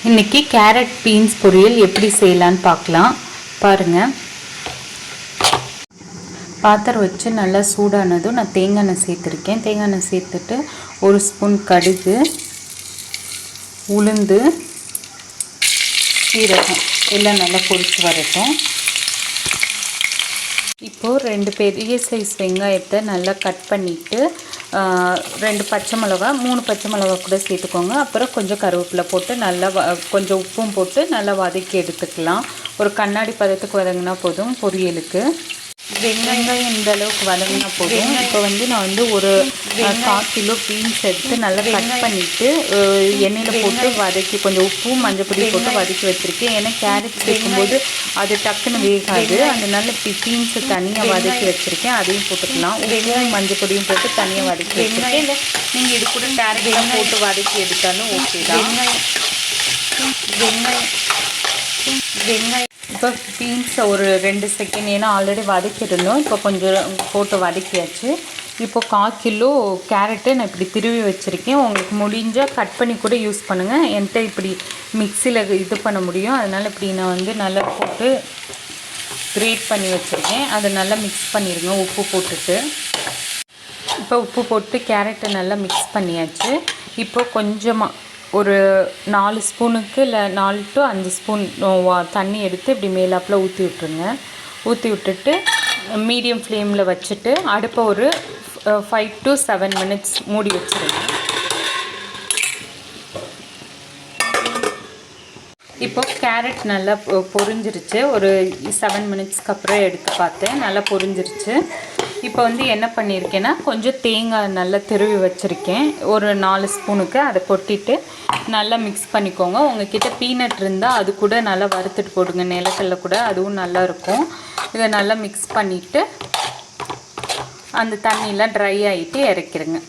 இன்றைக்கி carrot beans பொரியல் எப்படி செய்யலான்னு பார்க்கலாம். பாருங்கள், பாத்திரம் வச்சு நல்லா சூடானதும் நான் தேங்காய் எண்ணெய் சேர்த்துருக்கேன். தேங்காய் எண்ணெய் சேர்த்துட்டு 1 ஸ்பூன் கடுகு, உளுந்து, சீரகம் எல்லாம் நல்லா பொரிச்சு வரட்டும். இப்போது 2 பெரிய சைஸ் வெங்காயத்தை நல்லா கட் பண்ணிவிட்டு 2 பச்சை மிளகா, 3 பச்சை மிளகா கூட சேர்த்துக்கோங்க. அப்புறம் கொஞ்சம் கருவேப்பிலை போட்டு நல்லா கொஞ்சம் உப்பும் போட்டு நல்லா வதக்கி எடுத்துக்கலாம். ஒரு கண்ணாடி பதத்துக்கு வதங்கினா போதும் பொரியலுக்கு. வெங்காயம் இந்த அளவுக்கு வதங்கினா போதும். இப்போ நான் ஒரு 1/4 கிலோ பீன்ஸ் எடுத்து நல்லா கட் பண்ணிவிட்டு எண்ணெயில் போட்டு வதக்கி கொஞ்சம் உப்பும் மஞ்சள் பொடி போட்டு வதக்கி வச்சுருக்கேன். ஏன்னா கேரட் சேர்க்கும்போது அது டக்குன்னு வேகாது. அதனால பீன்ஸை தனியாக வதக்கி வச்சுருக்கேன். அதையும் போட்டுக்கலாம். உப்பும் மஞ்சள் பொடியும் போட்டு தனியாக வதக்கி வச்சுருக்கேன். இல்லை நீங்கள் இது கூட டேரக்டாக போட்டு வதக்கி எடுத்தாலும் ஓகே தான். வெங்காயம் இப்போ பீன்ஸை ஒரு 2 செகண்ட், ஏன்னா ஆல்ரெடி வதக்கிருந்தோம். இப்போ கொஞ்சம் போட்டு வதக்கியாச்சு. இப்போ 1/4 கிலோ கேரட்டு நான் இப்படி திருவி வச்சுருக்கேன். உங்களுக்கு முடிஞ்சால் கட் பண்ணி கூட யூஸ் பண்ணுங்கள். என்கிட்ட இப்படி மிக்சியில் இது பண்ண முடியும். அதனால் இப்படி நான் நல்லா போட்டு கிரேட் பண்ணி வச்சுருக்கேன். அதை நல்லா மிக்ஸ் பண்ணிடுங்க உப்பு போட்டுட்டு. இப்போ உப்பு போட்டு கேரட்டை நல்லா மிக்ஸ் பண்ணியாச்சு. இப்போ கொஞ்சமாக ஒரு 4 ஸ்பூனுக்கு இல்லை 4 to 5 ஸ்பூன் தண்ணி எடுத்து இப்படி மேலாப்பில் ஊற்றி விட்டுருங்க. ஊற்றி விட்டுட்டு மீடியம் ஃப்ளேமில் வச்சுட்டு அடுப்பை ஒரு 5 to 7 minutes மூடி வச்சுருங்க. இப்போ கேரட் நல்லா பொரிஞ்சிருச்சு. ஒரு 7 minutesக்கு அப்புறம் எடுத்து பார்த்தேன், நல்லா பொரிஞ்சிருச்சு. இப்போ என்ன பண்ணியிருக்கேன்னா கொஞ்சம் தேங்காய் நல்லா திருவி வச்சுருக்கேன். ஒரு 4 ஸ்பூனுக்கு அதை கொட்டிட்டு நல்லா மிக்ஸ் பண்ணிக்கோங்க. உங்கள்கிட்ட பீனட் இருந்தால் அது கூட நல்லா வறுத்துட்டு போடுங்க, நிலக்கல்ல கூட, அதுவும் நல்லாயிருக்கும். இதை நல்லா மிக்ஸ் பண்ணிவிட்டு அந்த தண்ணியெலாம் ட்ரை ஆகிட்டு இறக்கிடுங்க.